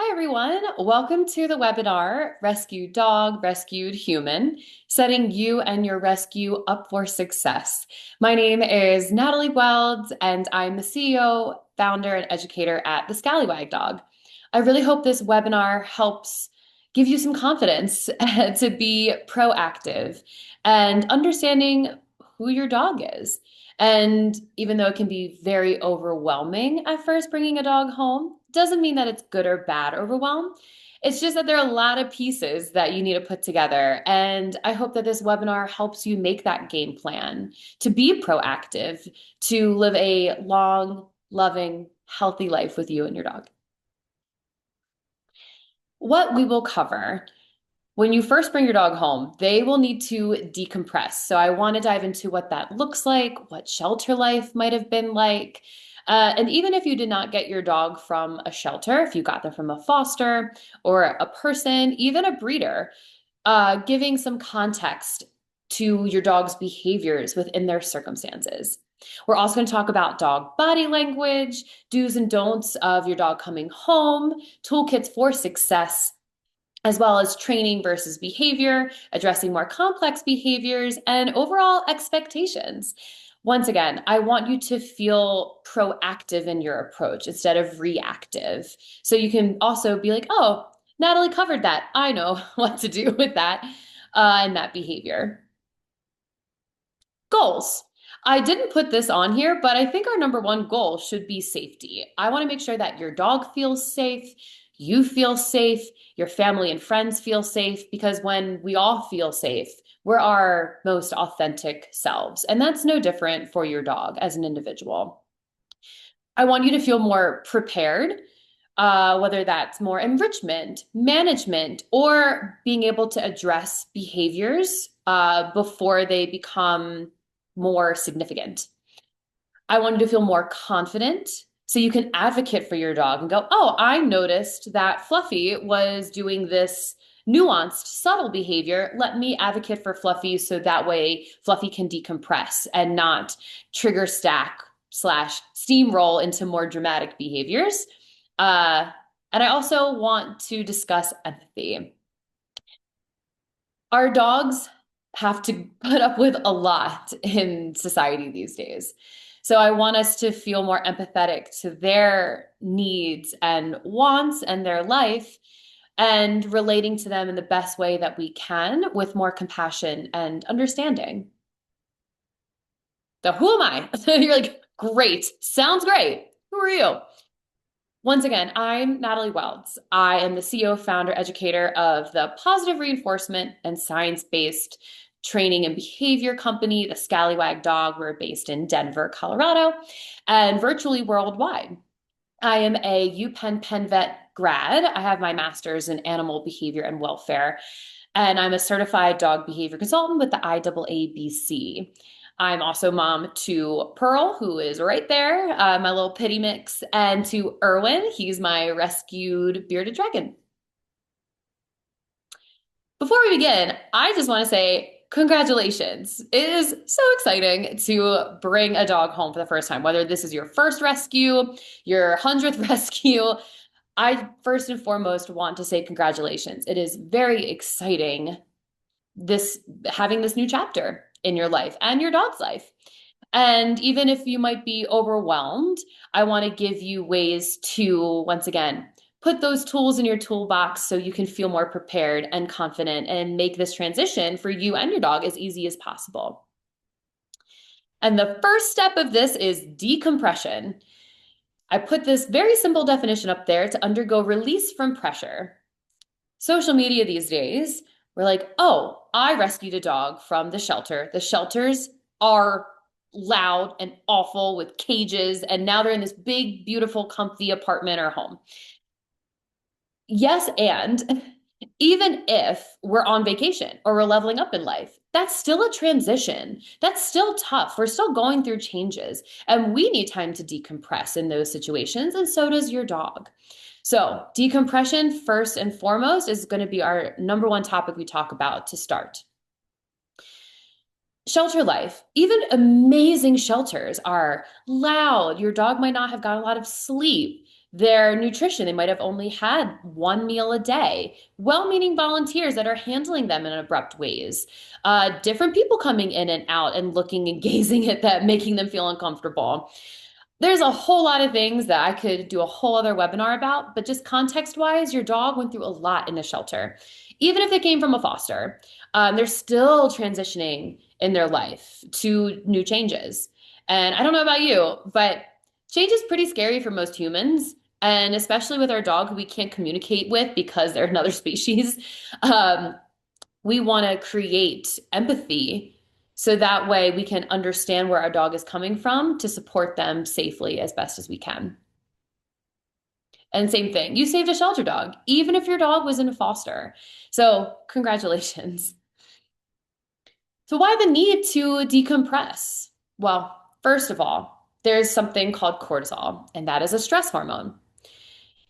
Hi, everyone. Welcome to the webinar, Rescued Dog, Rescued Human, setting you and your rescue up for success. My name is Natalie Welds, and I'm the CEO, founder, and educator at the Scallywag Dog. I really hope this webinar helps give you some confidence to be proactive and understanding who your dog is. And even though it can be very overwhelming at first bringing a dog home, doesn't mean that it's good or bad overwhelm. It's just that there are a lot of pieces that you need to put together. And I hope that this webinar helps you make that game plan to be proactive, to live a long, loving, healthy life with you and your dog. What we will cover when you first bring your dog home, they will need to decompress. So I want to dive into what that looks like, what shelter life might have been like. And even if you did not get your dog from a shelter, if you got them from a foster or a person, even a breeder, giving some context to your dog's behaviors within their circumstances. We're also going to talk about dog body language, do's and don'ts of your dog coming home, toolkits for success, as well as training versus behavior, addressing more complex behaviors, and overall expectations. Once again, I want you to feel proactive in your approach instead of reactive. So you can also be like, oh, Natalie covered that. I know what to do with that and that behavior. Goals. I didn't put this on here, but I think our number one goal should be safety. I want to make sure that your dog feels safe, you feel safe, your family and friends feel safe, because when we all feel safe, we're our most authentic selves. And that's no different for your dog as an individual. I want you to feel more prepared, whether that's more enrichment, management, or being able to address behaviors before they become more significant. I want you to feel more confident so you can advocate for your dog and go, oh, I noticed that Fluffy was doing this nuanced, subtle behavior. Let me advocate for Fluffy so that way Fluffy can decompress and not trigger stack slash steamroll into more dramatic behaviors. And I also want to discuss empathy. Our dogs have to put up with a lot in society these days. So I want us to feel more empathetic to their needs and wants and their life and relating to them in the best way that we can with more compassion and understanding. So who am I? You're like, great, sounds great. Who are you? Once again, I'm Natalie Welds. I am the CEO, founder, educator of the positive reinforcement and science-based training and behavior company, the Scallywag Dog. We're based in Denver, Colorado, and virtually worldwide. I am a UPenn Penn Vet grad. I have my master's in animal behavior and welfare, and I'm a certified dog behavior consultant with the IAABC. I'm also mom to Pearl, who is right there, my little pitty mix, and to Erwin. He's my rescued bearded dragon. Before we begin, I just want to say congratulations. It is so exciting to bring a dog home for the first time, whether this is your first rescue, your 100th rescue. I first and foremost want to say congratulations. It is very exciting having this new chapter in your life and your dog's life. And even if you might be overwhelmed, I want to give you ways to, once again, put those tools in your toolbox so you can feel more prepared and confident and make this transition for you and your dog as easy as possible. And the first step of this is decompression. I put this very simple definition up there to undergo release from pressure. Social media these days, we're like, oh, I rescued a dog from the shelter. The shelters are loud and awful with cages, and now they're in this big, beautiful, comfy apartment or home. Yes, and even if we're on vacation or we're leveling up in life, that's still a transition. That's still tough. We're still going through changes, and we need time to decompress in those situations, and so does your dog. So decompression, first and foremost, is going to be our number one topic we talk about to start. Shelter life, even amazing shelters are loud. Your dog might not have got a lot of sleep. Their nutrition, they might have only had one meal a day. Well-meaning volunteers that are handling them in abrupt ways. Different people coming in and out and looking and gazing at them, making them feel uncomfortable. There's a whole lot of things that I could do a whole other webinar about, but just context-wise, your dog went through a lot in a shelter. Even if they came from a foster, they're still transitioning in their life to new changes. And I don't know about you, but change is pretty scary for most humans. And especially with our dog who we can't communicate with because they're another species, um, we want to create empathy so that way we can understand where our dog is coming from to support them safely as best as we can. And same thing, you saved a shelter dog, even if your dog was in a foster. So, congratulations. So, why the need to decompress? Well, first of all, there's something called cortisol, and that is a stress hormone.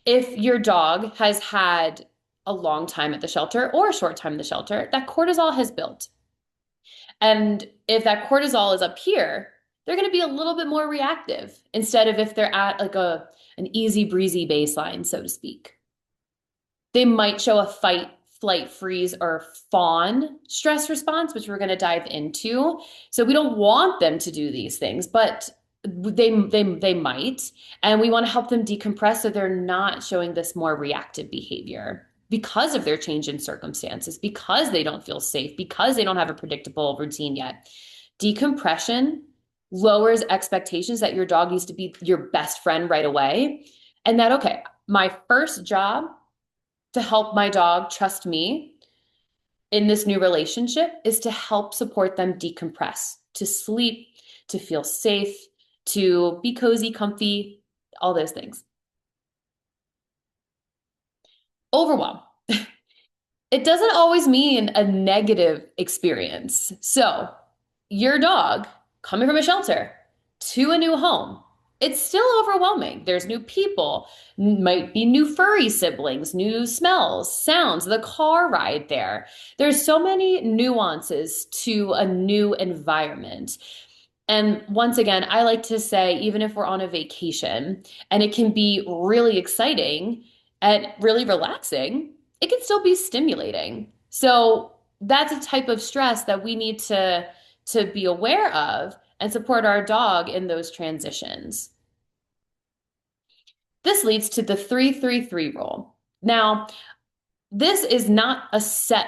If your dog has had a long time at the shelter or a short time in the shelter, that cortisol has built. And if that cortisol is up here, they're going to be a little bit more reactive instead of if they're at like an easy breezy baseline, so to speak. They might show a fight, flight, freeze, or fawn stress response, which we're going to dive into. So we don't want them to do these things, but they might, and we want to help them decompress so they're not showing this more reactive behavior because of their change in circumstances, because they don't feel safe, because they don't have a predictable routine yet. Decompression lowers expectations that your dog needs to be your best friend right away, and that, okay, my first job to help my dog trust me in this new relationship is to help support them decompress, to sleep, to feel safe, to be cozy, comfy, all those things. Overwhelm. It doesn't always mean a negative experience. So, your dog coming from a shelter to a new home, it's still overwhelming. There's new people, might be new furry siblings, new smells, sounds, the car ride there. There's so many nuances to a new environment. And once again, I like to say, even if we're on a vacation and it can be really exciting and really relaxing, it can still be stimulating. So that's a type of stress that we need to be aware of and support our dog in those transitions. This leads to the 333 rule. Now, this is not a set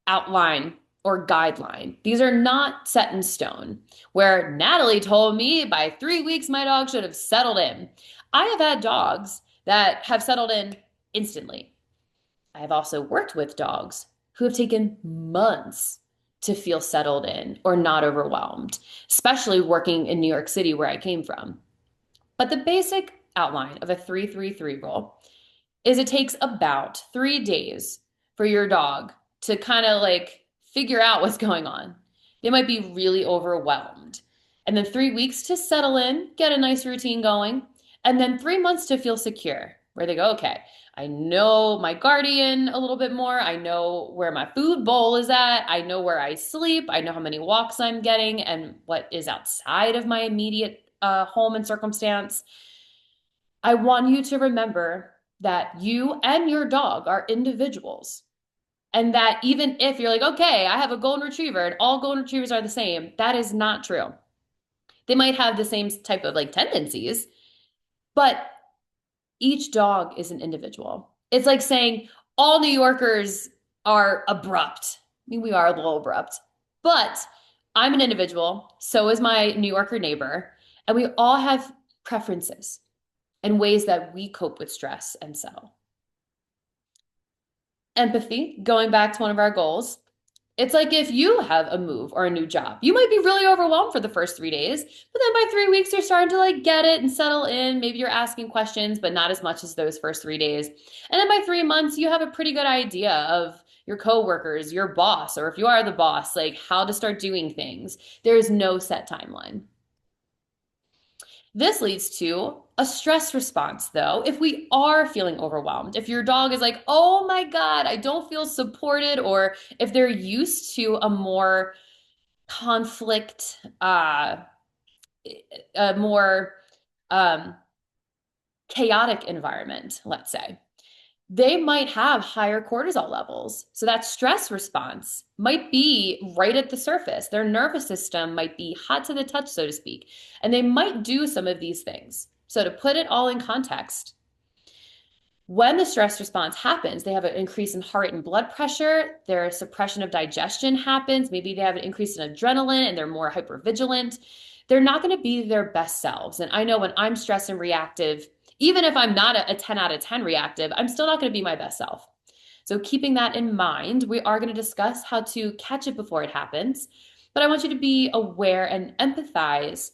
outline or guideline. These are not set in stone. Where Natalie told me by 3 weeks my dog should have settled in. I have had dogs that have settled in instantly. I have also worked with dogs who have taken months to feel settled in or not overwhelmed, especially working in New York City where I came from. But the basic outline of a 333 rule is it takes about 3 days for your dog to kind of like figure out what's going on. They might be really overwhelmed. And then 3 weeks to settle in, get a nice routine going. And then 3 months to feel secure, where they go, okay, I know my guardian a little bit more. I know where my food bowl is at. I know where I sleep. I know how many walks I'm getting and what is outside of my immediate home and circumstance. I want you to remember that you and your dog are individuals. And that even if you're like, okay, I have a golden retriever and all golden retrievers are the same, that is not true. They might have the same type of like tendencies, but each dog is an individual. It's like saying all New Yorkers are abrupt. I mean, we are a little abrupt, but I'm an individual. So is my New Yorker neighbor. And we all have preferences and ways that we cope with stress and settle. Empathy, going back to one of our goals. It's like if you have a move or a new job, you might be really overwhelmed for the first 3 days, but then by 3 weeks, you're starting to like get it and settle in. Maybe you're asking questions, but not as much as those first 3 days. And then by 3 months, you have a pretty good idea of your coworkers, your boss, or if you are the boss, like how to start doing things. There is no set timeline. This leads to a stress response, though, if we are feeling overwhelmed. If your dog is like, oh my God, I don't feel supported, or if they're used to a more conflict, a more um, chaotic environment, let's say, they might have higher cortisol levels. So that stress response might be right at the surface. Their nervous system might be hot to the touch, so to speak, and they might do some of these things. So to put it all in context, when the stress response happens, they have an increase in heart rate and blood pressure, their suppression of digestion happens, maybe they have an increase in adrenaline and they're more hypervigilant. They're not going to be their best selves. And I know when I'm stressed and reactive, even if I'm not a 10 out of 10 reactive, I'm still not going to be my best self. So keeping that in mind, we are going to discuss how to catch it before it happens. But I want you to be aware and empathize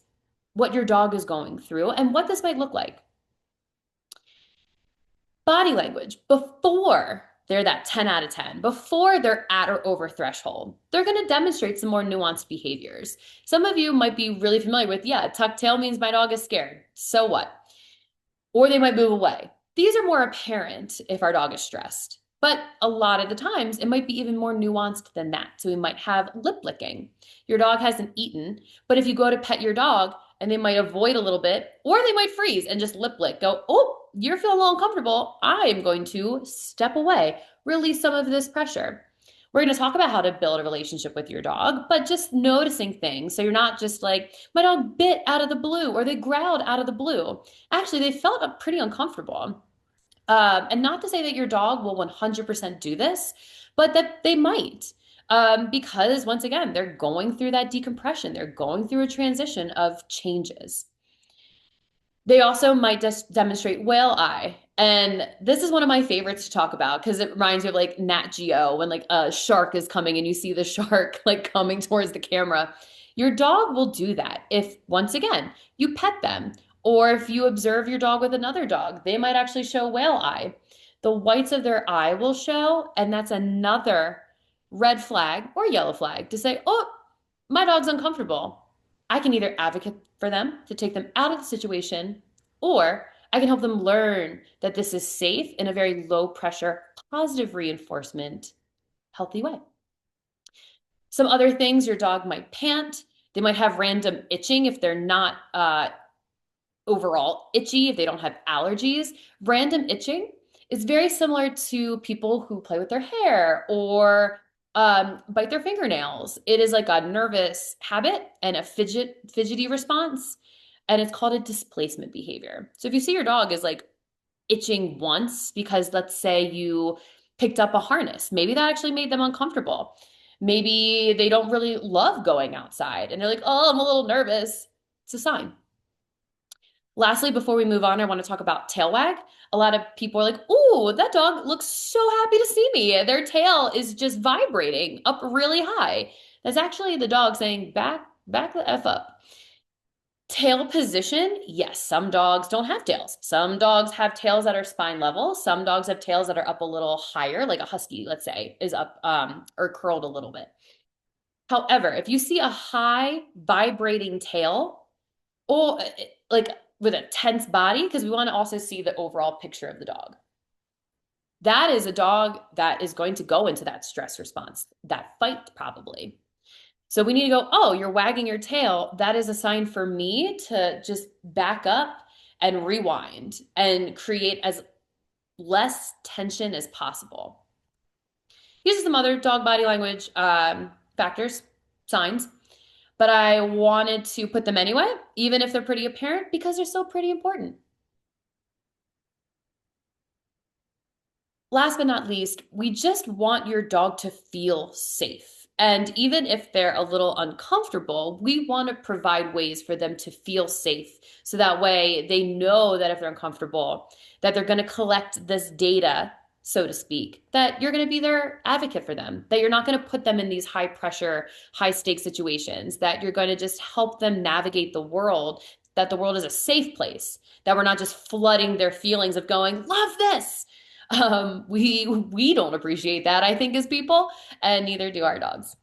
what your dog is going through and what this might look like. Body language before they're that 10 out of 10, before they're at or over threshold, they're going to demonstrate some more nuanced behaviors. Some of you might be really familiar with, yeah, tucked tail means my dog is scared. So what? Or they might move away. These are more apparent if our dog is stressed. But a lot of the times, it might be even more nuanced than that. So we might have lip licking. Your dog hasn't eaten, but if you go to pet your dog and they might avoid a little bit, or they might freeze and just lip lick, go, oh, you're feeling a little uncomfortable. I am going to step away, release some of this pressure. We're going to talk about how to build a relationship with your dog, but just noticing things. So you're not just like, my dog bit out of the blue or they growled out of the blue. Actually, they felt pretty uncomfortable. And not to say that your dog will 100% do this, but that they might. Because once again, they're going through that decompression. They're going through a transition of changes. They also might just demonstrate whale eye. And this is one of my favorites to talk about because it reminds me of like Nat Geo when like a shark is coming and you see the shark like coming towards the camera. Your dog will do that if, once again, you pet them or if you observe your dog with another dog, they might actually show whale eye. The whites of their eye will show, and that's another red flag or yellow flag to say, oh, my dog's uncomfortable. I can either advocate for them to take them out of the situation, or I can help them learn that this is safe in a very low pressure, positive reinforcement, healthy way. Some other things, your dog might pant. They might have random itching if they're not overall itchy, if they don't have allergies. Random itching is very similar to people who play with their hair or bite their fingernails. It is like a nervous habit and a fidgety response, and it's called a displacement behavior. So if you see your dog is like itching once because let's say you picked up a harness, maybe that actually made them uncomfortable. Maybe they don't really love going outside and they're like, oh, I'm a little nervous. It's a sign. Lastly, before we move on, I want to talk about tail wag. A lot of people are like, "Ooh, that dog looks so happy to see me." Their tail is just vibrating up really high. That's actually the dog saying, back the F up. Tail position, yes, some dogs don't have tails. Some dogs have tails that are spine level. Some dogs have tails that are up a little higher, like a husky, let's say, is up or curled a little bit. However, if you see a high vibrating tail, or like with a tense body, because we want to also see the overall picture of the dog. That is a dog that is going to go into that stress response, that fight probably. So we need to go, oh, you're wagging your tail. That is a sign for me to just back up and rewind and create as less tension as possible. Here's some other dog body language factors, signs, but I wanted to put them anyway, even if they're pretty apparent, because they're still pretty important. Last but not least, we just want your dog to feel safe. And even if they're a little uncomfortable, we want to provide ways for them to feel safe. So that way they know that if they're uncomfortable, that they're going to collect this data, so to speak, that you're going to be their advocate for them, that you're not going to put them in these high pressure, high stake situations, that you're going to just help them navigate the world, that the world is a safe place, that we're not just flooding their feelings of going, love this. We don't appreciate that, I think, as people, and neither do our dogs.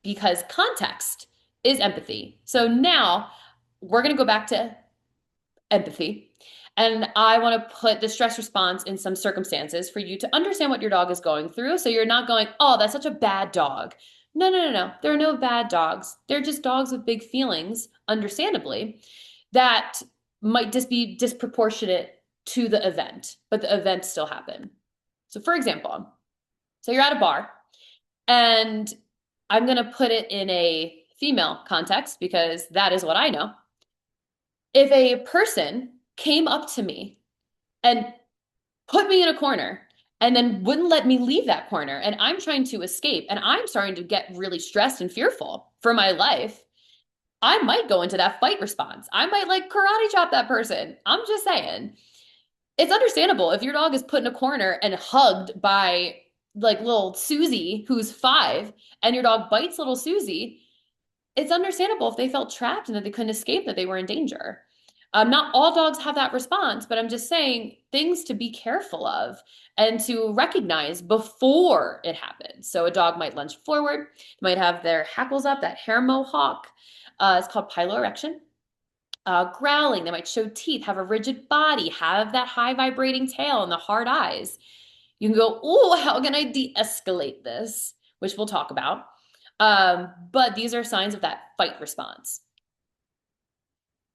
Because context is empathy. So now we're going to go back to empathy. And I want to put the stress response in some circumstances for you to understand what your dog is going through. So you're not going, oh, that's such a bad dog. No, no, no, no. There are no bad dogs. They're just dogs with big feelings, understandably, that might just be disproportionate to the event, but the event still happened. So, for example, so you're at a bar, and I'm going to put it in a female context because that is what I know. If a person came up to me and put me in a corner and then wouldn't let me leave that corner, and I'm trying to escape, and I'm starting to get really stressed and fearful for my life, I might go into that fight response. I might like karate chop that person. I'm just saying. It's understandable if your dog is put in a corner and hugged by like little Susie, who's 5, and your dog bites little Susie. It's understandable if they felt trapped and that they couldn't escape, that they were in danger. Not all dogs have that response, but I'm just saying things to be careful of and to recognize before it happens. So a dog might lunge forward, might have their hackles up, that hair mohawk. It's called piloerection. Growling, they might show teeth, have a rigid body, have that high vibrating tail and the hard eyes. You can go, oh, how can I de-escalate this? Which we'll talk about. But these are signs of that fight response.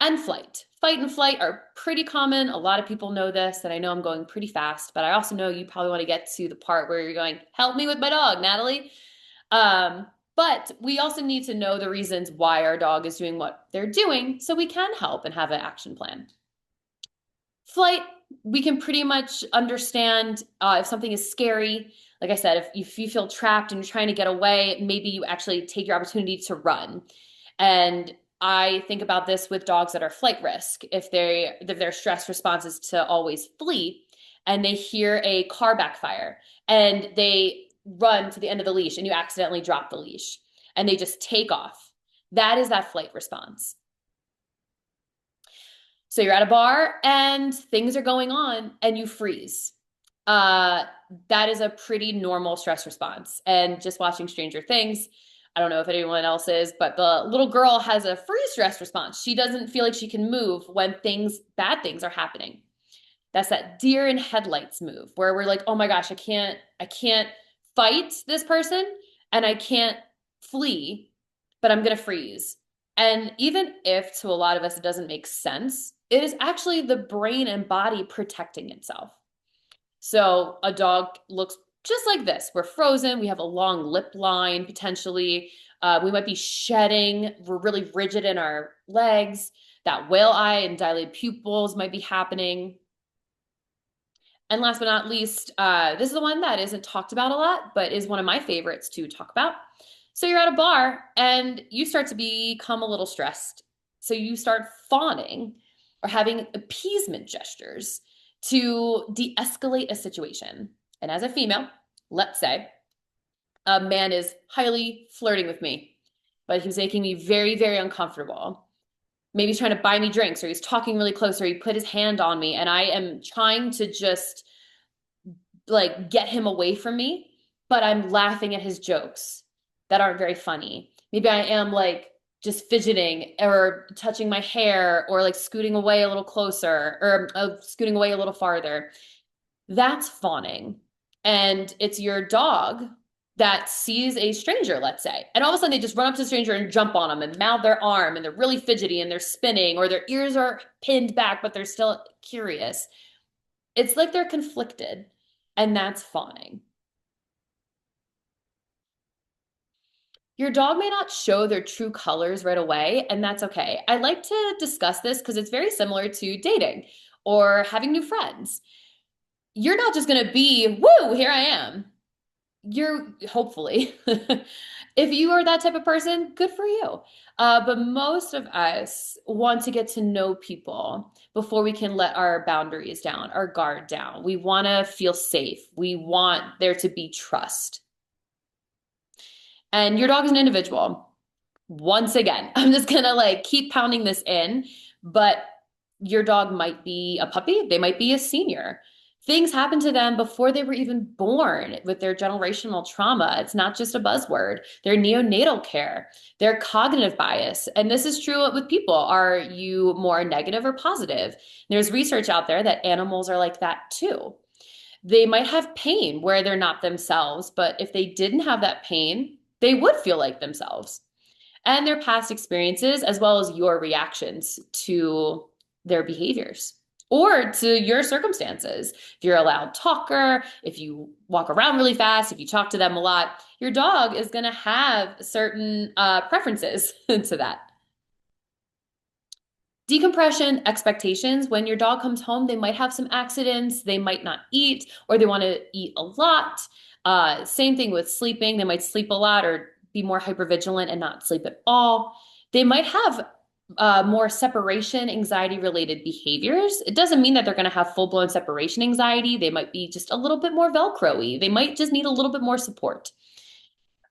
And flight. Fight and flight are pretty common. A lot of people know this, and I know I'm going pretty fast, but I also know you probably want to get to the part where you're going, help me with my dog, Natalie. But we also need to know the reasons why our dog is doing what they're doing so we can help and have an action plan. Flight, we can pretty much understand if something is scary. Like I said, if you feel trapped and you're trying to get away, maybe you actually take your opportunity to run. And I think about this with dogs that are flight risk. If their stress response is to always flee and they hear a car backfire and they run to the end of the leash and you accidentally drop the leash and they just take off. That is that flight response. So you're at a bar and things are going on and you freeze. That is a pretty normal stress response. And just watching Stranger Things, I don't know if anyone else is, but the little girl has a freeze stress response. She doesn't feel like she can move when bad things are happening. That's that deer in headlights move where we're like, oh my gosh, I can't fight this person and I can't flee, but I'm going to freeze. And even if to a lot of us it doesn't make sense, it is actually the brain and body protecting itself. So a dog looks just like this. We're frozen. We have a long lip line potentially. We might be shedding. We're really rigid in our legs. That whale eye and dilated pupils might be happening. And last but not least, this is the one that isn't talked about a lot, but is one of my favorites to talk about. So you're at a bar and you start to become a little stressed. So you start fawning or having appeasement gestures to de-escalate a situation. And as a female, let's say a man is highly flirting with me, but he's making me very, very uncomfortable. Maybe he's trying to buy me drinks or he's talking really close or he put his hand on me and I am trying to just like get him away from me, but I'm laughing at his jokes that aren't very funny. Maybe I am like just fidgeting or touching my hair or like scooting away a little closer or scooting away a little farther. That's fawning. And it's your dog that sees a stranger, let's say, and all of a sudden they just run up to the stranger and jump on them and mouth their arm and they're really fidgety and they're spinning or their ears are pinned back, but they're still curious. It's like they're conflicted, and that's fawning. Your dog may not show their true colors right away, and that's okay. I like to discuss this because it's very similar to dating or having new friends. You're not just going to be, woo, here I am. You're hopefully, if you are that type of person, good for you. But most of us want to get to know people before we can let our boundaries down, our guard down. We want to feel safe. We want there to be trust. And your dog is an individual. Once again, I'm just gonna like keep pounding this in, but your dog might be a puppy, they might be a senior. Things happen to them before they were even born with their generational trauma. It's not just a buzzword. Their neonatal care, their cognitive bias. And this is true with people. Are you more negative or positive? There's research out there that animals are like that too. They might have pain where they're not themselves, but if they didn't have that pain, they would feel like themselves. And their past experiences, as well as your reactions to their behaviors or to your circumstances. If you're a loud talker, if you walk around really fast, if you talk to them a lot, your dog is going to have certain preferences to that. Decompression expectations. When your dog comes home, they might have some accidents, they might not eat, or they want to eat a lot. Same thing with sleeping. They might sleep a lot or be more hypervigilant and not sleep at all. They might have more separation anxiety related behaviors. It doesn't mean that they're going to have full blown separation anxiety. They might be just a little bit more Velcro-y. They might just need a little bit more support.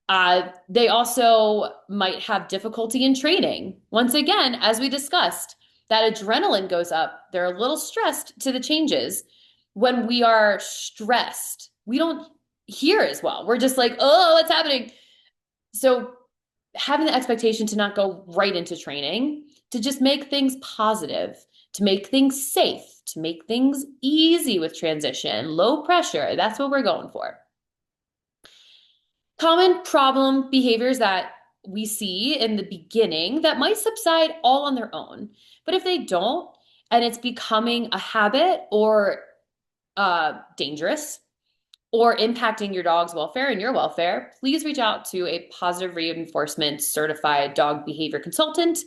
They also might have difficulty in training. Once again, as we discussed, that adrenaline goes up. They're a little stressed to the changes. When we are stressed, we don't hear as well. We're just like, oh, what's happening? So having the expectation to not go right into training, to just make things positive, to make things safe, to make things easy with transition, low pressure, that's what we're going for. Common problem behaviors that we see in the beginning that might subside all on their own. But if they don't, and it's becoming a habit or dangerous or impacting your dog's welfare and your welfare, please reach out to a positive reinforcement certified dog behavior consultant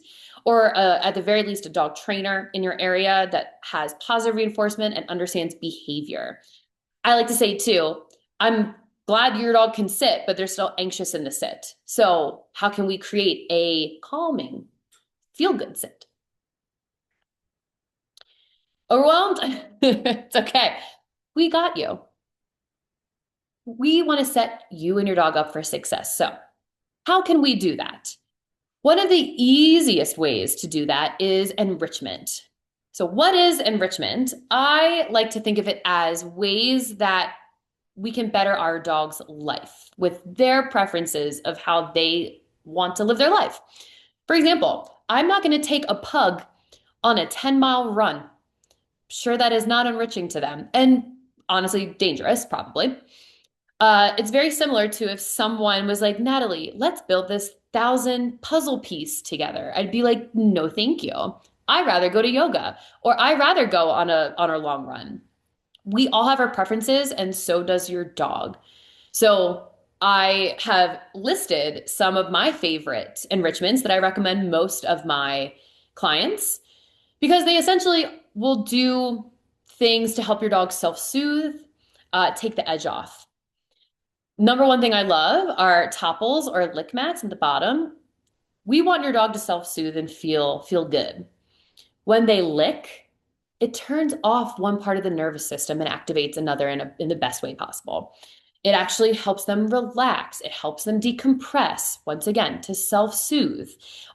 or at the very least a dog trainer in your area that has positive reinforcement and understands behavior. I like to say too, I'm glad your dog can sit, but they're still anxious in the sit. So how can we create a calming, feel-good sit? Overwhelmed? It's okay. We got you. We want to set you and your dog up for success. So how can we do that? One of the easiest ways to do that is enrichment. So what is enrichment? I like to think of it as ways that we can better our dog's life with their preferences of how they want to live their life. For example, I'm not going to take a pug on a 10-mile run. Sure, that is not enriching to them and honestly dangerous, probably. It's very similar to if someone was like, Natalie, let's build this 1,000 puzzle piece together. I'd be like, no, thank you. I'd rather go to yoga or I'd rather go on a long run. We all have our preferences, and so does your dog. So I have listed some of my favorite enrichments that I recommend most of my clients because they essentially will do things to help your dog self-soothe, take the edge off. Number one thing I love are topples or lick mats at the bottom. We want your dog to self-soothe and feel good. When they lick, it turns off one part of the nervous system and activates another in the best way possible. It actually helps them relax. It helps them decompress, once again, to self-soothe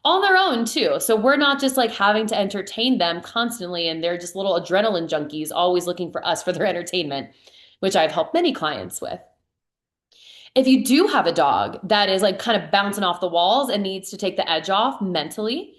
on their own too. So we're not just like having to entertain them constantly and they're just little adrenaline junkies always looking for us for their entertainment, which I've helped many clients with. If you do have a dog that is like kind of bouncing off the walls and needs to take the edge off mentally,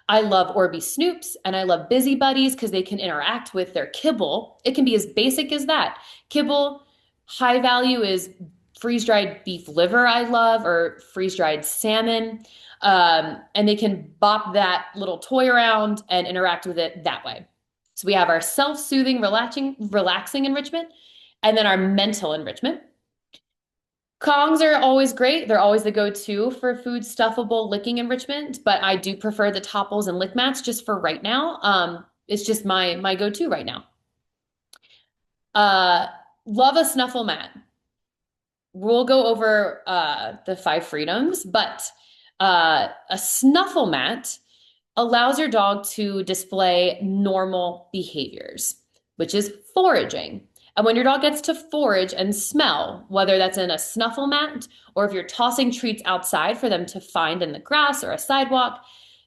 I love Orby Snoops and I love Busy Buddies because they can interact with their kibble. It can be as basic as that. Kibble, high value is freeze-dried beef liver I love or freeze-dried salmon. And they can bop that little toy around and interact with it that way. So we have our self-soothing, relaxing enrichment and then our mental enrichment. Kongs are always great. They're always the go-to for food stuffable licking enrichment, but I do prefer the topples and lick mats just for right now. It's just my go-to right now. Love a snuffle mat. We'll go over the 5 freedoms, but a snuffle mat allows your dog to display normal behaviors, which is foraging. And when your dog gets to forage and smell, whether that's in a snuffle mat or if you're tossing treats outside for them to find in the grass or a sidewalk,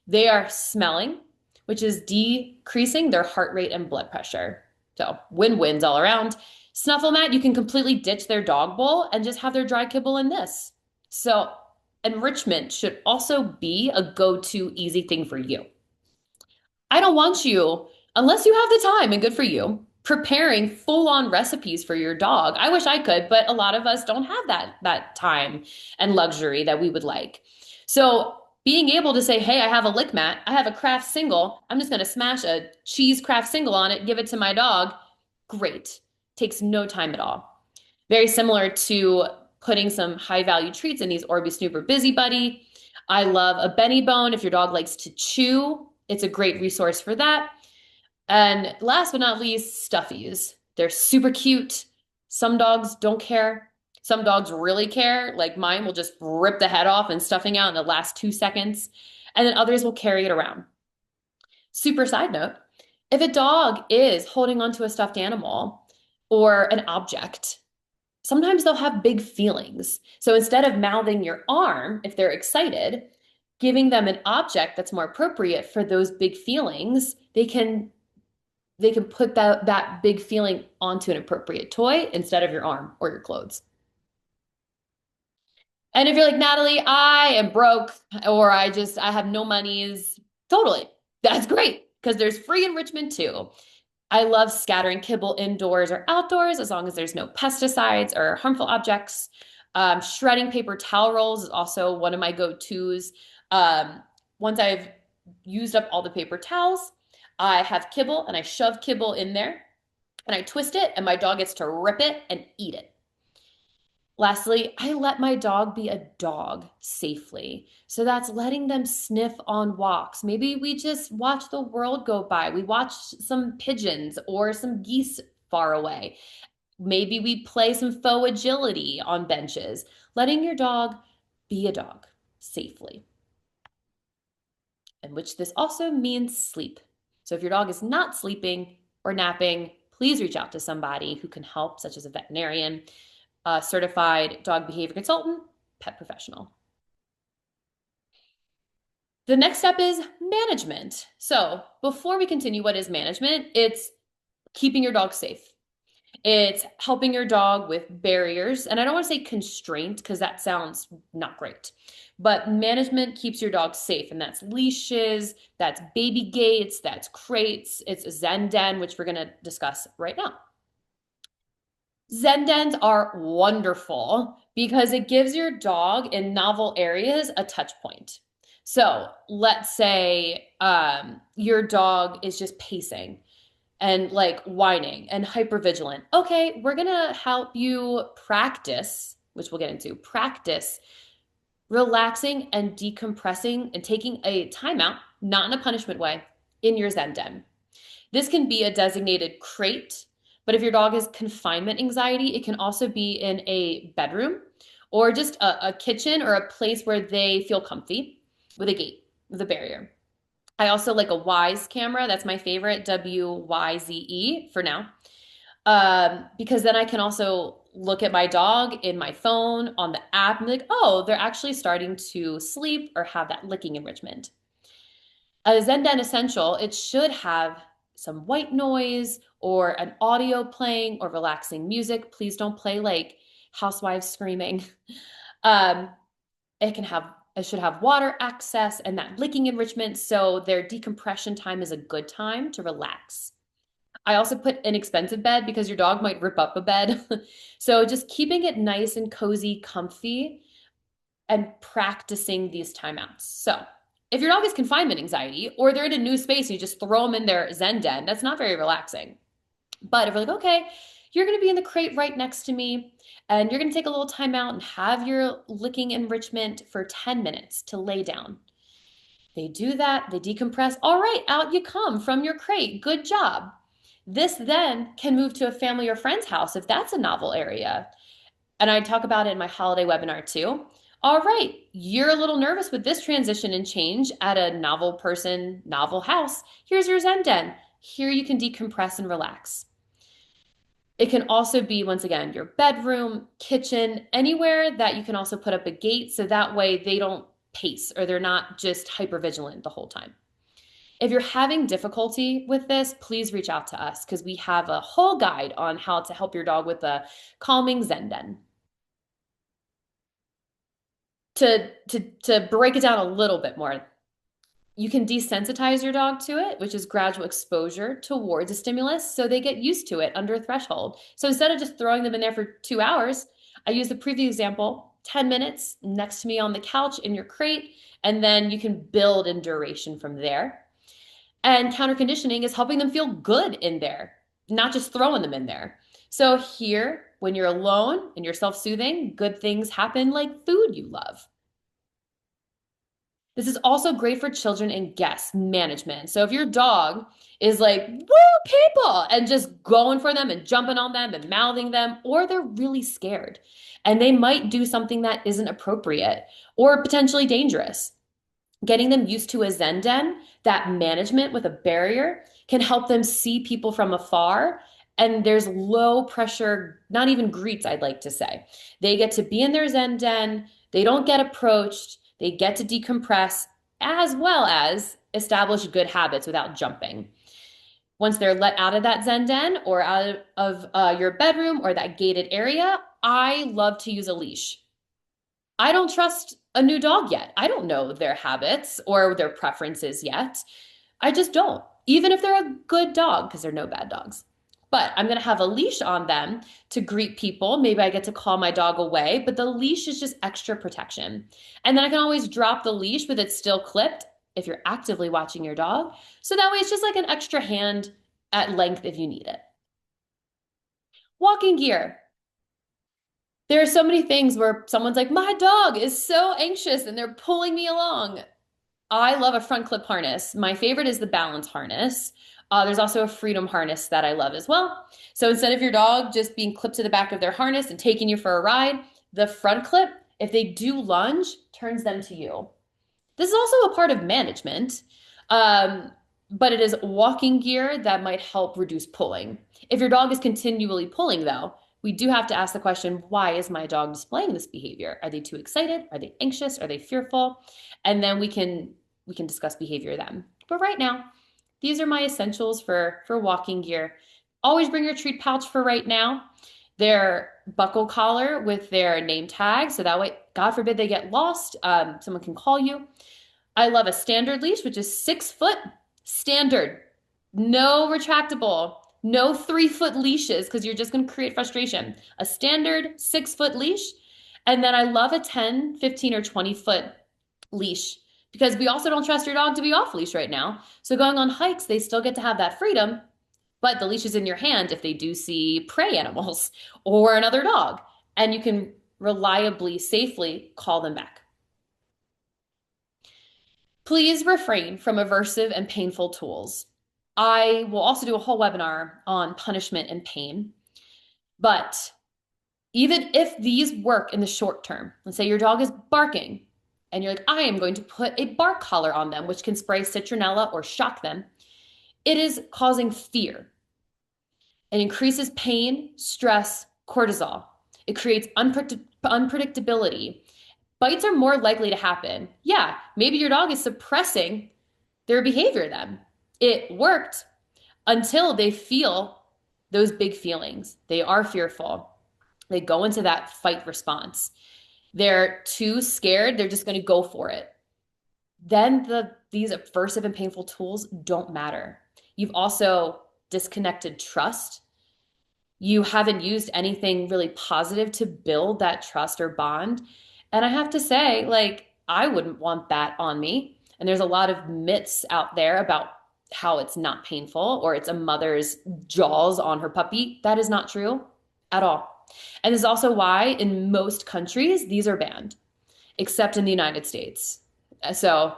they are smelling, which is decreasing their heart rate and blood pressure. So win-wins all around. Snuffle mat, you can completely ditch their dog bowl and just have their dry kibble in this. So enrichment should also be a go-to easy thing for you. I don't want you, unless you have the time and good for you, preparing full-on recipes for your dog. I wish I could, but a lot of us don't have that time and luxury that we would like. So Being able to say, hey, I have a lick mat, I have a craft single, I'm just going to smash a cheese craft single on it, give it to my dog. Great. Takes no time at all. Very similar to putting some high value treats in these Orby Snooper Busy Buddy. I love a Benny Bone. If your dog likes to chew, it's a great resource for that. And last but not least, stuffies. They're super cute. Some dogs don't care. Some dogs really care. Like mine will just rip the head off and stuffing out in the last 2 seconds. And then others will carry it around. Super side note, if a dog is holding onto a stuffed animal or an object, sometimes they'll have big feelings. So instead of mouthing your arm, if they're excited, giving them an object that's more appropriate for those big feelings, they can put that big feeling onto an appropriate toy instead of your arm or your clothes. And if you're like, Natalie, I am broke or I have no monies, totally. That's great because there's free enrichment too. I love scattering kibble indoors or outdoors as long as there's no pesticides or harmful objects. Shredding paper towel rolls is also one of my go-tos. Once I've used up all the paper towels, I have kibble and I shove kibble in there and I twist it and my dog gets to rip it and eat it. Lastly, I let my dog be a dog safely. So that's letting them sniff on walks. Maybe we just watch the world go by. We watch some pigeons or some geese far away. Maybe we play some faux agility on benches. Letting your dog be a dog safely. And which this also means sleep. So if your dog is not sleeping or napping, please reach out to somebody who can help, such as a veterinarian, a certified dog behavior consultant, pet professional. The next step is management. So before we continue, what is management? It's keeping your dog safe. It's helping your dog with barriers. And I don't want to say constraint because that sounds not great. But management keeps your dog safe. And that's leashes, that's baby gates, that's crates, it's a Zen den, which we're going to discuss right now. Zen dens are wonderful because it gives your dog in novel areas a touch point. So let's say your dog is just pacing and like whining and hypervigilant. Okay, we're gonna help you practice, which we'll get into, practice relaxing and decompressing and taking a timeout, not in a punishment way, in your Zen den. This can be a designated crate, but if your dog has confinement anxiety, it can also be in a bedroom or just a kitchen or a place where they feel comfy with a gate, with a barrier. I also like a Wyze camera. That's my favorite, WYZE for now. Because then I can also look at my dog in my phone on the app and be like, oh, they're actually starting to sleep or have that licking enrichment. A Zen Den Essential, it should have some white noise or an audio playing or relaxing music. Please don't play like housewives screaming. It should have water access and that licking enrichment, so their decompression time is a good time to relax. I also put an expensive bed because your dog might rip up a bed. So just keeping it nice and cozy, comfy, and practicing these timeouts. So if your dog has confinement anxiety or they're in a new space and you just throw them in their Zen den, that's not very relaxing. But if you're like, okay, you're going to be in the crate right next to me and you're going to take a little time out and have your licking enrichment for 10 minutes to lay down. They do that, they decompress. All right, out you come from your crate. Good job. This then can move to a family or friend's house if that's a novel area. And I talk about it in my holiday webinar too. All right, you're a little nervous with this transition and change at a novel person, novel house. Here's your Zen den. Here you can decompress and relax. It can also be, once again, your bedroom, kitchen, anywhere that you can also put up a gate so that way they don't pace or they're not just hypervigilant the whole time. If you're having difficulty with this, please reach out to us because we have a whole guide on how to help your dog with a calming Zen den. To break it down a little bit more, you can desensitize your dog to it, which is gradual exposure towards a stimulus so they get used to it under a threshold. So instead of just throwing them in there for 2 hours, I use the previous example, 10 minutes next to me on the couch in your crate, and then you can build in duration from there. And counter conditioning is helping them feel good in there, not just throwing them in there. So here, when you're alone and you're self-soothing, good things happen like food you love. This is also great for children and guest management. So if your dog is like, woo, people, and just going for them and jumping on them and mouthing them, or they're really scared and they might do something that isn't appropriate or potentially dangerous. Getting them used to a Zen den, that management with a barrier can help them see people from afar. And there's low pressure, not even greets, I'd like to say. They get to be in their Zen den, they don't get approached, they get to decompress, as well as establish good habits without jumping. Once they're let out of that Zen den or out of your bedroom or that gated area, I love to use a leash. I don't trust a new dog yet. I don't know their habits or their preferences yet. I just don't, even if they're a good dog, because there are no bad dogs. But I'm going to have a leash on them to greet people. Maybe I get to call my dog away, but the leash is just extra protection. And then I can always drop the leash with it still clipped if you're actively watching your dog. So that way it's just like an extra hand at length if you need it. Walking gear. There are so many things where someone's like, my dog is so anxious and they're pulling me along. I love a front clip harness. My favorite is the balance harness. There's also a freedom harness that I love as well. So instead of your dog just being clipped to the back of their harness and taking you for a ride, the front clip, if they do lunge, turns them to you. This is also a part of management, but it is walking gear that might help reduce pulling. If your dog is continually pulling, though, we do have to ask the question, why is my dog displaying this behavior? Are they too excited? Are they anxious? Are they fearful? And then we can discuss behavior then. But right now, these are my essentials for walking gear. Always bring your treat pouch for right now. Their buckle collar with their name tag, so that way, God forbid they get lost, someone can call you. I love a standard leash, which is 6 foot standard, no retractable, no 3-foot leashes, because you're just going to create frustration. A standard 6-foot leash. And then I love a 10, 15, or 20-foot leash because we also don't trust your dog to be off leash right now. So going on hikes, they still get to have that freedom, but the leash is in your hand if they do see prey animals or another dog, and you can reliably, safely call them back. Please refrain from aversive and painful tools. I will also do a whole webinar on punishment and pain, but even if these work in the short term, let's say your dog is barking and you're like, I am going to put a bark collar on them, which can spray citronella or shock them. It is causing fear. It increases pain, stress, cortisol. It creates unpredictability. Bites are more likely to happen. Yeah, maybe your dog is suppressing their behavior then. It worked until they feel those big feelings. They are fearful. They go into that fight response. They're too scared. They're just going to go for it. Then these aversive and painful tools don't matter. You've also disconnected trust. You haven't used anything really positive to build that trust or bond. And I have to say, like, I wouldn't want that on me. And there's a lot of myths out there about how it's not painful or it's a mother's jaws on her puppy. That is not true at all. And this is also why in most countries, these are banned, except in the United States. So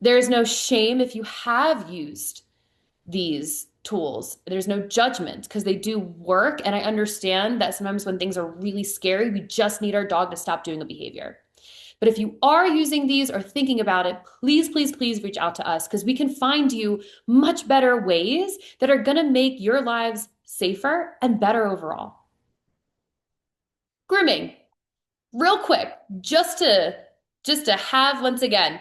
there's no shame if you have used these tools. There's no judgment because they do work. And I understand that sometimes when things are really scary, we just need our dog to stop doing a behavior. But if you are using these or thinking about it, please, please, please reach out to us because we can find you much better ways that are going to make your lives safer and better overall. Grooming, real quick, just to have, once again,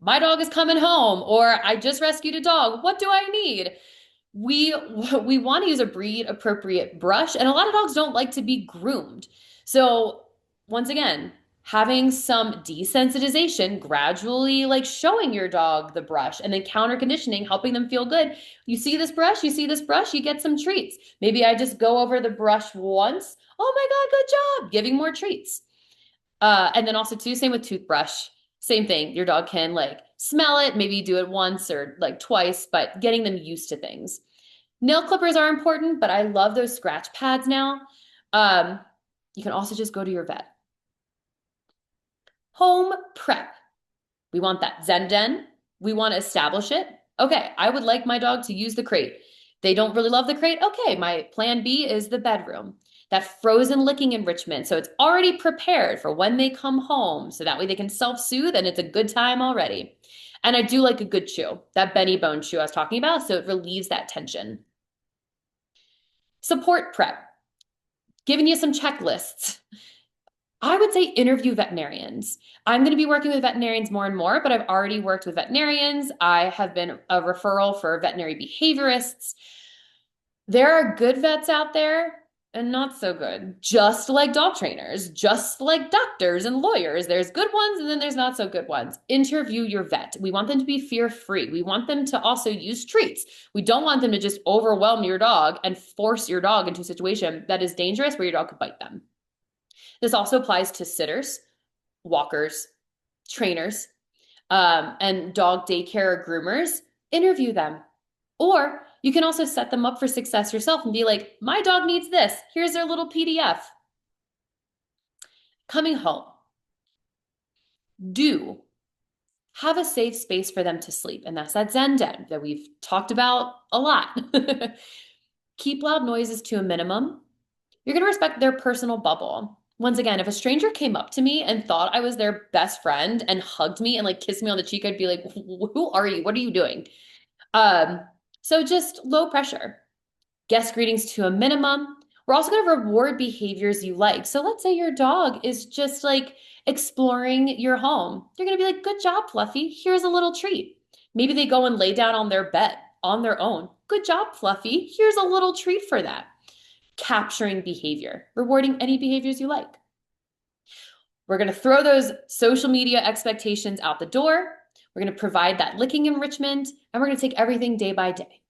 my dog is coming home or I just rescued a dog. What do I need? We want to use a breed appropriate brush, and a lot of dogs don't like to be groomed. So once again, having some desensitization, gradually like showing your dog the brush and then counter conditioning, helping them feel good. You see this brush, you get some treats. Maybe I just go over the brush once. Oh my God, good job, giving more treats. And then also too, same with toothbrush. Same thing. Your dog can like smell it, maybe do it once or like twice, but getting them used to things. Nail clippers are important, but I love those scratch pads now. Um, you can also just go to your vet. Home prep. We want that. Zen Den. We want to establish it. Okay, I would like my dog to use the crate. They don't really love the crate. Okay, my plan B is the bedroom. That frozen licking enrichment. So it's already prepared for when they come home. So that way they can self-soothe and it's a good time already. And I do like a good chew, that Benny Bone chew I was talking about. So it relieves that tension. Support prep, giving you some checklists. I would say interview veterinarians. I'm going to be working with veterinarians more and more, but I've already worked with veterinarians. I have been a referral for veterinary behaviorists. There are good vets out there and not so good, just like dog trainers, just like doctors and lawyers. There's good ones and then there's not so good ones. Interview your vet. We want them to be fear-free. We want them to also use treats. We don't want them to just overwhelm your dog and force your dog into a situation that is dangerous where your dog could bite them. This also applies to sitters, walkers, trainers, and dog daycare or groomers. Interview them. Or you can also set them up for success yourself and be like, my dog needs this. Here's their little PDF. Coming home. Do have a safe space for them to sleep. And that's that Zen Den that we've talked about a lot. Keep loud noises to a minimum. You're going to respect their personal bubble. Once again, if a stranger came up to me and thought I was their best friend and hugged me and like kissed me on the cheek, I'd be like, who are you? What are you doing? Um, so just low pressure. Guest greetings to a minimum. We're also going to reward behaviors you like. So let's say your dog is just like exploring your home. You're going to be like, good job, Fluffy. Here's a little treat. Maybe they go and lay down on their bed on their own. Good job, Fluffy. Here's a little treat for that. Capturing behavior, rewarding any behaviors you like. We're going to throw those social media expectations out the door. We're going to provide that licking enrichment, and we're going to take everything day by day.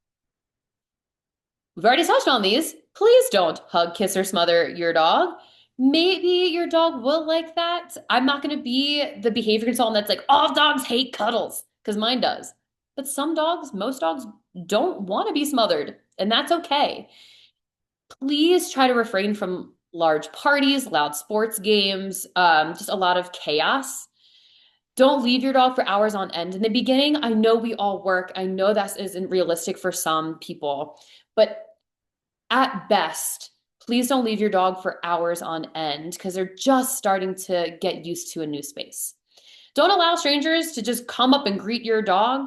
We've already touched on these. Please don't hug, kiss, or smother your dog. Maybe your dog will like that. I'm not going to be the behavior consultant that's like, all dogs hate cuddles, because mine does. But some dogs, most dogs, don't want to be smothered, and that's okay. Please try to refrain from large parties, loud sports games, just a lot of chaos. Don't leave your dog for hours on end. In the beginning, I know we all work. I know that isn't realistic for some people, but at best, please don't leave your dog for hours on end because they're just starting to get used to a new space. Don't allow strangers to just come up and greet your dog.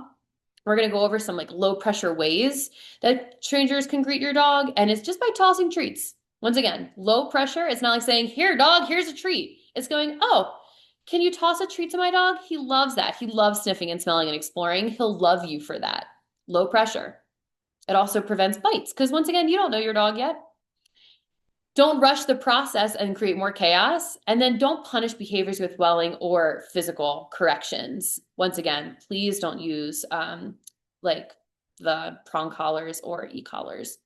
We're going to go over some like low pressure ways that strangers can greet your dog. And it's just by tossing treats. Once again, low pressure. It's not like saying, here, dog, here's a treat. It's going, oh, can you toss a treat to my dog? He loves that. He loves sniffing and smelling and exploring. He'll love you for that. Low pressure. It also prevents bites because once again, you don't know your dog yet. Don't rush the process and create more chaos. And then don't punish behaviors with welling or physical corrections. Once again, please don't use like the prong collars or e-collars.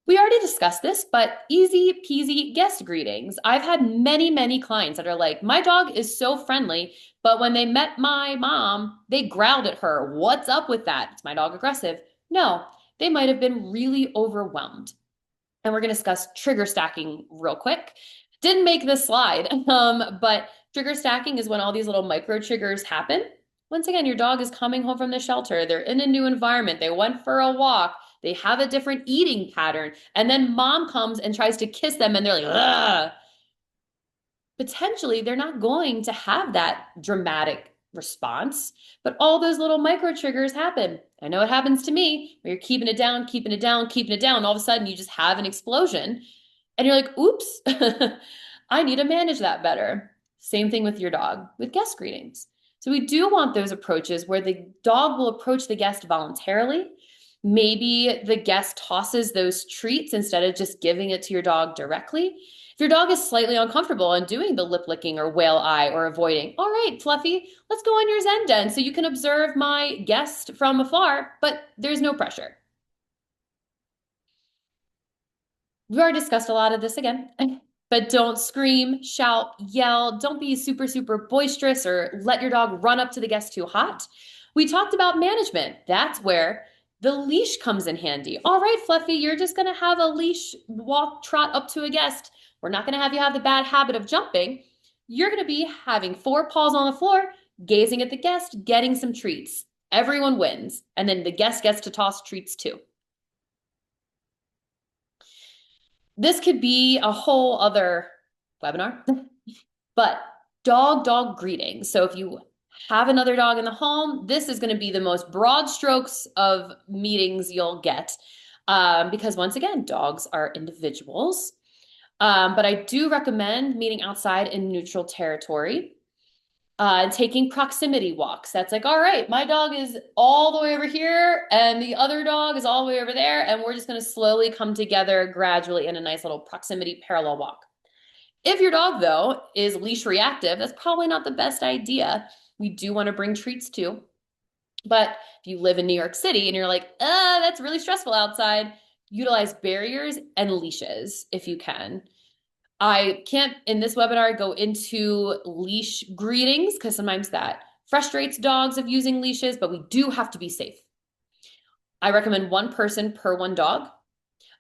We already discussed this, but easy peasy guest greetings. I've had many, many clients that are like, my dog is so friendly, but when they met my mom, they growled at her. What's up with that? Is my dog aggressive? No, they might have been really overwhelmed. And we're going to discuss trigger stacking real quick. Didn't make this slide, but trigger stacking is when all these little micro triggers happen. Once again, your dog is coming home from the shelter. They're in a new environment. They went for a walk. They have a different eating pattern. And then mom comes and tries to kiss them and they're like, ugh. Potentially, they're not going to have that dramatic response, but all those little micro triggers happen. I know it happens to me where you're keeping it down, keeping it down, keeping it down. And all of a sudden you just have an explosion and you're like, oops, I need to manage that better. Same thing with your dog with guest greetings. So we do want those approaches where the dog will approach the guest voluntarily. Maybe the guest tosses those treats instead of just giving it to your dog directly. If your dog is slightly uncomfortable and doing the lip licking or whale eye or avoiding, all right, Fluffy, let's go on your Zen Den so you can observe my guest from afar, but there's no pressure. We've already discussed a lot of this again. But don't scream, shout, yell. Don't be super, super boisterous or let your dog run up to the guest too hot. We talked about management. That's where the leash comes in handy. All right, Fluffy, you're just going to have a leash walk trot up to a guest. We're not going to have you have the bad habit of jumping. You're going to be having four paws on the floor, gazing at the guest, getting some treats. Everyone wins. And then the guest gets to toss treats too. This could be a whole other webinar, but dog greeting. So if you have another dog in the home, this is going to be the most broad strokes of meetings you'll get. Because once again, dogs are individuals. But I do recommend meeting outside in neutral territory. Taking proximity walks. That's like, all right, my dog is all the way over here and the other dog is all the way over there. And we're just going to slowly come together gradually in a nice little proximity parallel walk. If your dog, though, is leash reactive, that's probably not the best idea. We do want to bring treats too. But if you live in New York City and you're like, that's really stressful outside, utilize barriers and leashes if you can. I can't, in this webinar, go into leash greetings because sometimes that frustrates dogs of using leashes, but we do have to be safe. I recommend one person per one dog.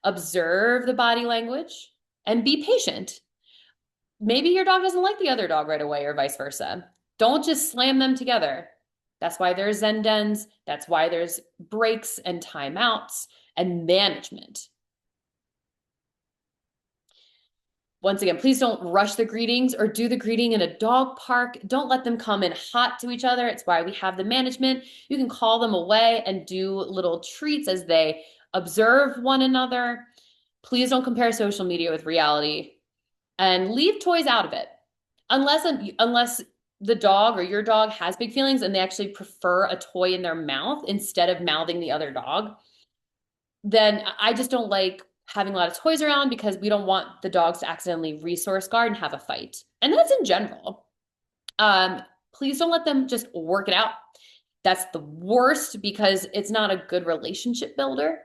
Observe the body language and be patient. Maybe your dog doesn't like the other dog right away or vice versa. Don't just slam them together. That's why there's Zen dens. That's why there's breaks and timeouts and management. Once again, please don't rush the greetings or do the greeting in a dog park. Don't let them come in hot to each other. It's why we have the management. You can call them away and do little treats as they observe one another. Please don't compare social media with reality and leave toys out of it. Unless the dog or your dog has big feelings and they actually prefer a toy in their mouth instead of mouthing the other dog, then I just don't like having a lot of toys around because we don't want the dogs to accidentally resource guard and have a fight. And that's in general. Please don't let them just work it out. That's the worst because it's not a good relationship builder.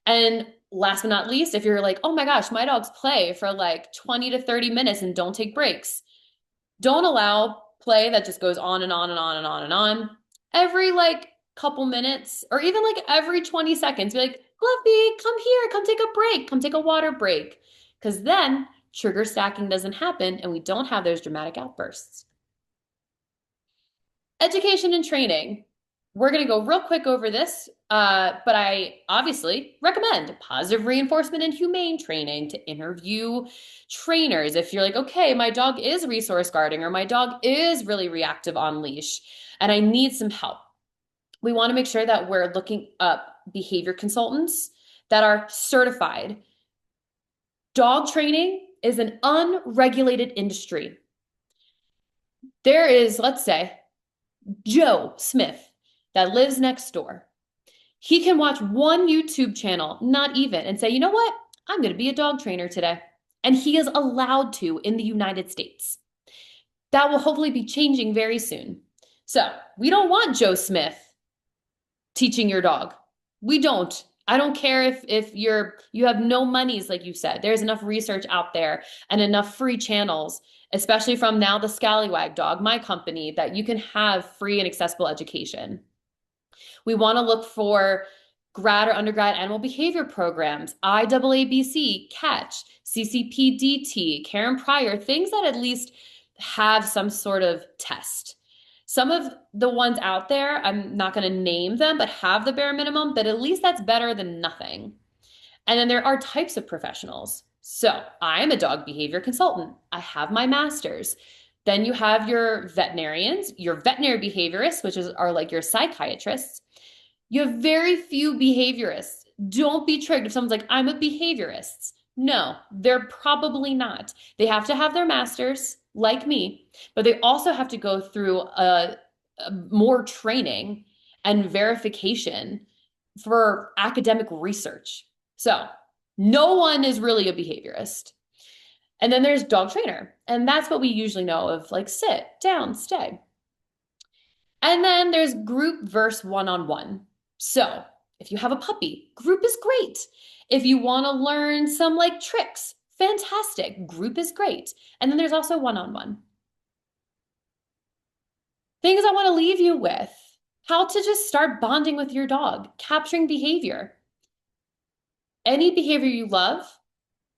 And last but not least, if you're like, oh my gosh, my dogs play for like 20 to 30 minutes and don't take breaks, don't allow play that just goes on and on and on and on and on. Every like couple minutes or even like every 20 seconds, be like, Fluffy, come here, come take a break, come take a water break. Because then trigger stacking doesn't happen and we don't have those dramatic outbursts. Education and training. We're going to go real quick over this, but I obviously recommend positive reinforcement and humane training to interview trainers. If you're like, okay, my dog is resource guarding or my dog is really reactive on leash and I need some help. We want to make sure that we're looking up behavior consultants that are certified. Dog training is an unregulated industry. There is, let's say, Joe Smith that lives next door. He can watch one YouTube channel, not even, and say, you know what? I'm going to be a dog trainer today. And he is allowed to in the United States. That will hopefully be changing very soon. So we don't want Joe Smith teaching your dog. We don't. I don't care if you have no monies, like you said. There's enough research out there and enough free channels, especially from now the Scallywag dog, my company, that you can have free and accessible education. We want to look for grad or undergrad animal behavior programs, IAABC, CATCH, CCPDT, Karen Pryor, things that at least have some sort of test. Some of the ones out there, I'm not going to name them, but have the bare minimum, but at least that's better than nothing. And then there are types of professionals. So I'm a dog behavior consultant. I have my master's. Then you have your veterinarians, your veterinary behaviorists, which are like your psychiatrists. You have very few behaviorists. Don't be tricked if someone's like, I'm a behaviorist. No, they're probably not. They have to have their master's, like me, but they also have to go through a more training and verification for academic research. So no one is really a behaviorist. And then there's dog trainer. And that's what we usually know of, like sit, down, stay. And then there's group versus one-on-one. So if you have a puppy, group is great. If you want to learn some like tricks, Fantastic. Group is great. And then there's also one-on-one. Things I want to leave you with. How to just start bonding with your dog, capturing behavior. Any behavior you love,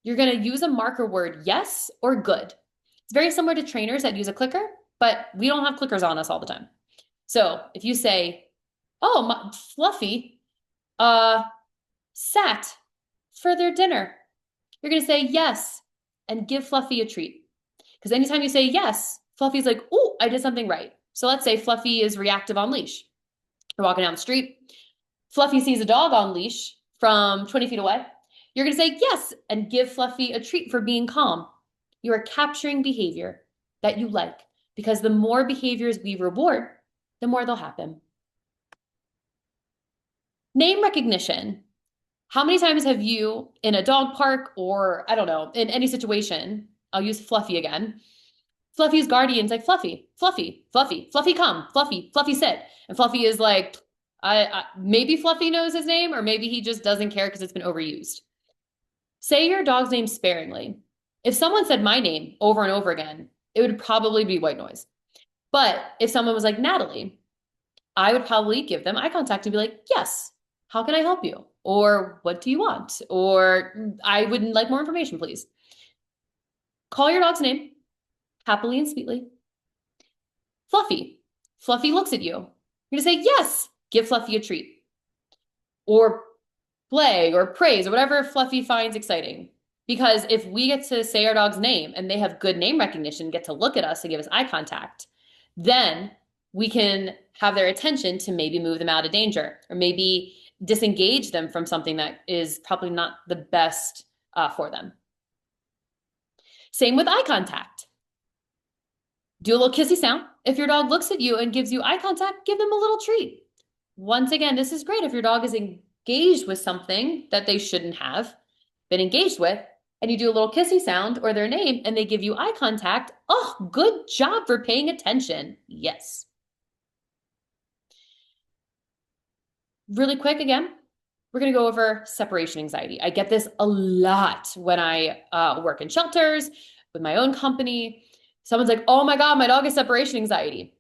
you're going to use a marker word yes or good. It's very similar to trainers that use a clicker, but we don't have clickers on us all the time. So if you say, oh, Fluffy sat for their dinner, you're going to say yes and give Fluffy a treat. Because anytime you say yes, Fluffy's like, oh, I did something right. So let's say Fluffy is reactive on leash. You're walking down the street. Fluffy sees a dog on leash from 20 feet away. You're going to say yes and give Fluffy a treat for being calm. You are capturing behavior that you like, because the more behaviors we reward, the more they'll happen. Name recognition. How many times have you, in a dog park or, I don't know, in any situation, I'll use Fluffy again, Fluffy's guardian's like, Fluffy, Fluffy, Fluffy, Fluffy come, Fluffy, Fluffy sit. And Fluffy is like, maybe Fluffy knows his name, or maybe he just doesn't care because it's been overused. Say your dog's name sparingly. If someone said my name over and over again, it would probably be white noise. But if someone was like Natalie, I would probably give them eye contact and be like, yes, how can I help you? Or what do you want? Or I would like more information, please. Call your dog's name happily and sweetly. Fluffy. Fluffy looks at you. You're going to say, yes, give Fluffy a treat. Or play or praise or whatever Fluffy finds exciting. Because if we get to say our dog's name and they have good name recognition, get to look at us and give us eye contact, then we can have their attention to maybe move them out of danger or maybe disengage them from something that is probably not the best for them. Same with eye contact. Do a little kissy sound. If your dog looks at you and gives you eye contact, give them a little treat. Once again, this is great if your dog is engaged with something that they shouldn't have been engaged with, and you do a little kissy sound or their name and they give you eye contact. Oh, good job for paying attention. Yes. Really quick again, we're going to go over separation anxiety. I get this a lot when I work in shelters with my own company. Someone's like, oh my God, my dog has separation anxiety.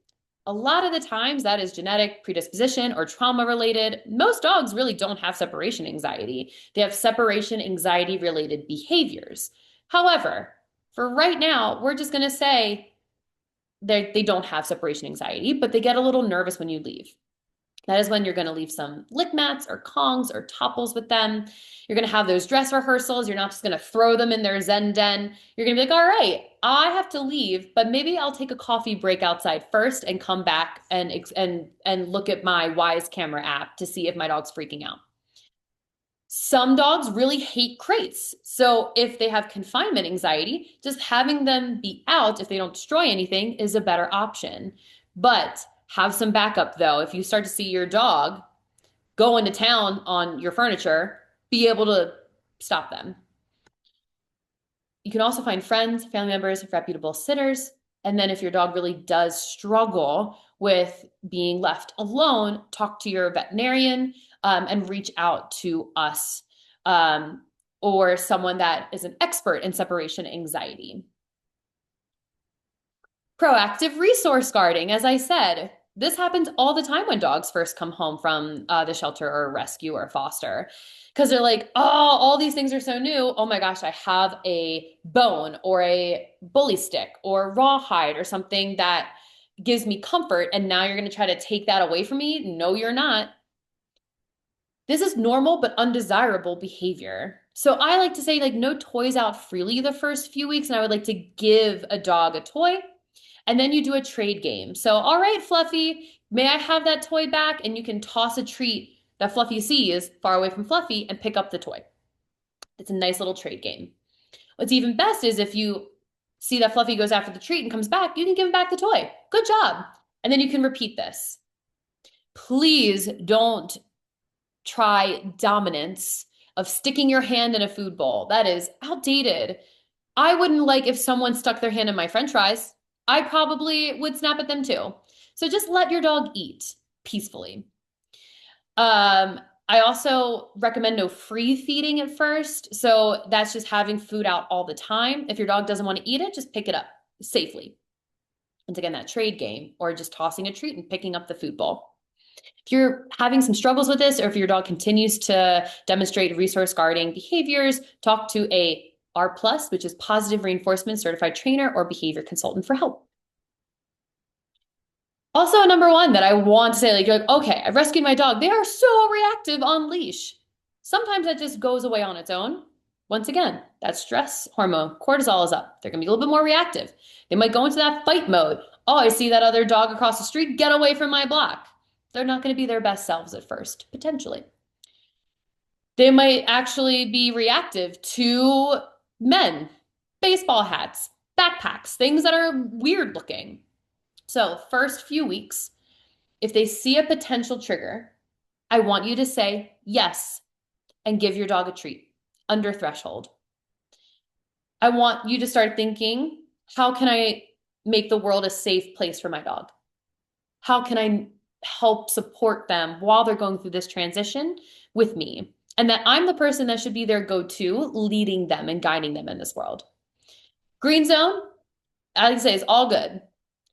A lot of the times that is genetic predisposition or trauma related. Most dogs really don't have separation anxiety. They have separation anxiety related behaviors. However, for right now, we're just going to say they don't have separation anxiety, but they get a little nervous when you leave. That is when you're going to leave some lick mats or Kongs or topples with them. You're going to have those dress rehearsals. You're not just going to throw them in their Zen den. You're going to be like, all right, I have to leave, but maybe I'll take a coffee break outside first and come back and look at my Wise camera app to see if my dog's freaking out. Some dogs really hate crates. So if they have confinement anxiety, just having them be out if they don't destroy anything is a better option. But have some backup though. If you start to see your dog go into town on your furniture, be able to stop them. You can also find friends, family members, reputable sitters. And then if your dog really does struggle with being left alone, talk to your veterinarian and reach out to us or someone that is an expert in separation anxiety. Proactive resource guarding, as I said, this happens all the time when dogs first come home from the shelter or rescue or foster, because they're like, oh, all these things are so new. Oh my gosh, I have a bone or a bully stick or rawhide or something that gives me comfort. And now you're going to try to take that away from me? No, you're not. This is normal but undesirable behavior. So I like to say, like, no toys out freely the first few weeks. And I would like to give a dog a toy. And then you do a trade game. So, all right, Fluffy, may I have that toy back? And you can toss a treat that Fluffy sees far away from Fluffy and pick up the toy. It's a nice little trade game. What's even best is if you see that Fluffy goes after the treat and comes back, you can give him back the toy. Good job. And then you can repeat this. Please don't try dominance of sticking your hand in a food bowl. That is outdated. I wouldn't like if someone stuck their hand in my French fries. I probably would snap at them too. So just let your dog eat peacefully. I also recommend no free feeding at first. So that's just having food out all the time. If your dog doesn't want to eat it, just pick it up safely. And again, that trade game or just tossing a treat and picking up the food bowl. If you're having some struggles with this, or if your dog continues to demonstrate resource guarding behaviors, talk to a R plus, which is positive reinforcement certified trainer or behavior consultant for help. Also, number one that I want to say, like, you're like, okay, I've rescued my dog. They are so reactive on leash. Sometimes that just goes away on its own. Once again, that stress hormone, cortisol is up. They're going to be a little bit more reactive. They might go into that fight mode. Oh, I see that other dog across the street. Get away from my block. They're not going to be their best selves at first, potentially. They might actually be reactive to men, baseball hats, backpacks, things that are weird looking. So, first few weeks, if they see a potential trigger, I want you to say yes and give your dog a treat under threshold. I want you to start thinking, how can I make the world a safe place for my dog? How can I help support them while they're going through this transition with me? And that I'm the person that should be their go-to, leading them and guiding them in this world. Green zone, I like to say, is all good.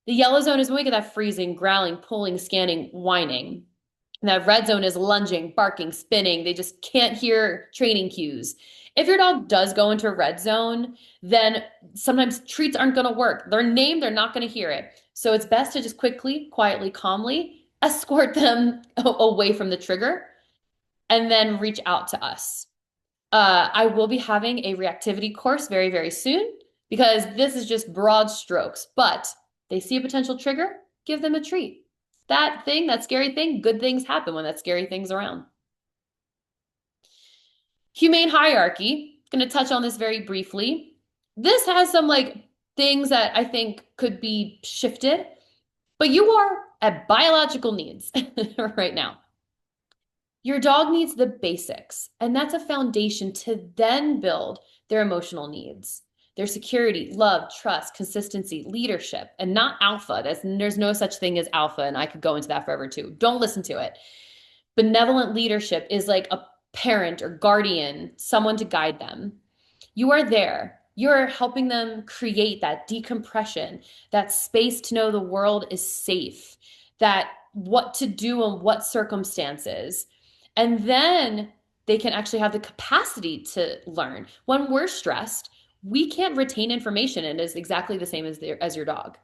The yellow zone is when we get that freezing, growling, pulling, scanning, whining. And that red zone is lunging, barking, spinning. They just can't hear training cues. If your dog does go into a red zone, then sometimes treats aren't going to work. Their name, they're not going to hear it. So it's best to just quickly, quietly, calmly escort them away from the trigger and then reach out to us. I will be having a reactivity course very, very soon because this is just broad strokes, but they see a potential trigger, give them a treat. That thing, that scary thing, good things happen when that scary thing's around. Humane hierarchy, going to touch on this very briefly. This has some like things that I think could be shifted, but you are at biological needs right now. Your dog needs the basics, and that's a foundation to then build their emotional needs, their security, love, trust, consistency, leadership, and not alpha. There's no such thing as alpha, and I could go into that forever too. Don't listen to it. Benevolent leadership is like a parent or guardian, someone to guide them. You are there. You're helping them create that decompression, that space to know the world is safe, that what to do in what circumstances. And then they can actually have the capacity to learn. When we're stressed, we can't retain information, and it is exactly the same as your dog.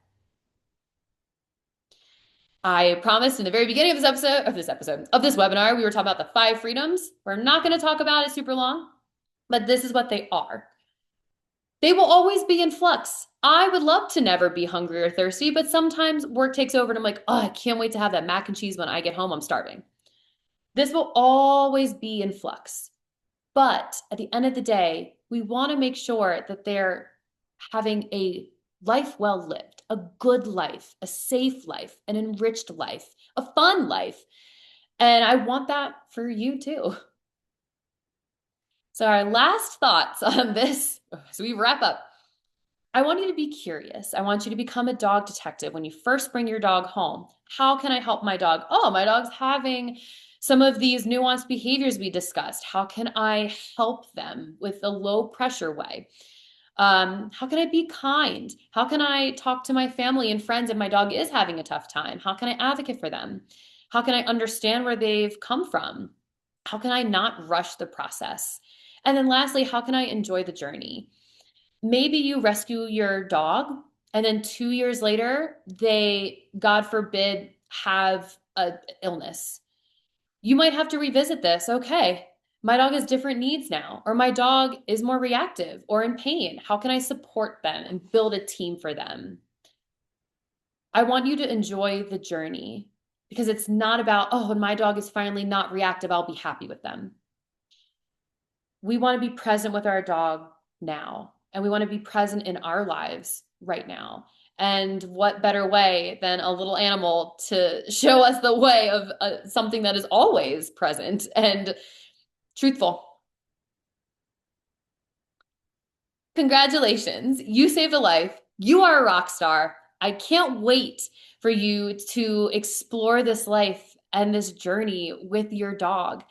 I promised in the very beginning of this webinar, we were talking about the 5 freedoms. We're not going to talk about it super long, but this is what they are. They will always be in flux. I would love to never be hungry or thirsty, but sometimes work takes over and I'm like, oh, I can't wait to have that mac and cheese when I get home. I'm starving. This will always be in flux. But at the end of the day, we want to make sure that they're having a life well lived, a good life, a safe life, an enriched life, a fun life. And I want that for you too. So our last thoughts on this, as we wrap up, I want you to be curious. I want you to become a dog detective when you first bring your dog home. How can I help my dog? Oh, my dog's having some of these nuanced behaviors we discussed. How can I help them with a low pressure way? How can I be kind? How can I talk to my family and friends if my dog is having a tough time? How can I advocate for them? How can I understand where they've come from? How can I not rush the process? And then lastly, how can I enjoy the journey? Maybe you rescue your dog and then 2 years later, they, God forbid, have an illness. You might have to revisit this. Okay, my dog has different needs now, or my dog is more reactive or in pain. How can I support them and build a team for them? I want you to enjoy the journey because it's not about, oh, when my dog is finally not reactive, I'll be happy with them. We want to be present with our dog now, and we want to be present in our lives right now. And what better way than a little animal to show us the way of something that is always present and truthful. Congratulations, you saved a life. You are a rock star. I can't wait for you to explore this life and this journey with your dog.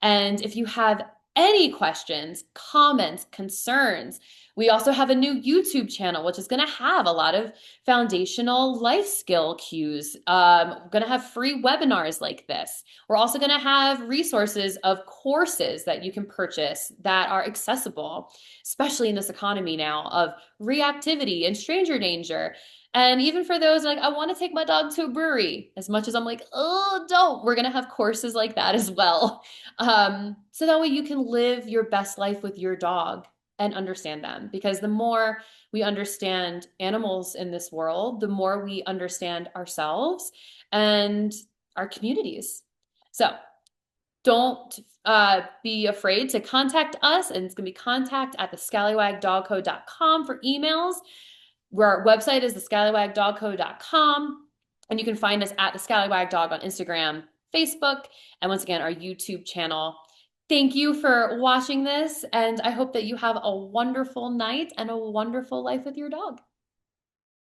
And if you have any questions, comments, concerns, we also have a new YouTube channel, which is going to have a lot of foundational life skill cues. We're going to have free webinars like this. We're also going to have resources of courses that you can purchase that are accessible, especially in this economy now of reactivity and stranger danger. And even for those like, I want to take my dog to a brewery, as much as I'm like, oh, don't, we're going to have courses like that as well. So that way you can live your best life with your dog and understand them. Because the more we understand animals in this world, the more we understand ourselves and our communities. So don't be afraid to contact us. And it's going to be contact at thescallywagdogco.com for emails. Our website is thescallywagdogco.com. And you can find us at the Scallywag Dog on Instagram, Facebook, and once again, our YouTube channel. Thank you for watching this, and I hope that you have a wonderful night and a wonderful life with your dog.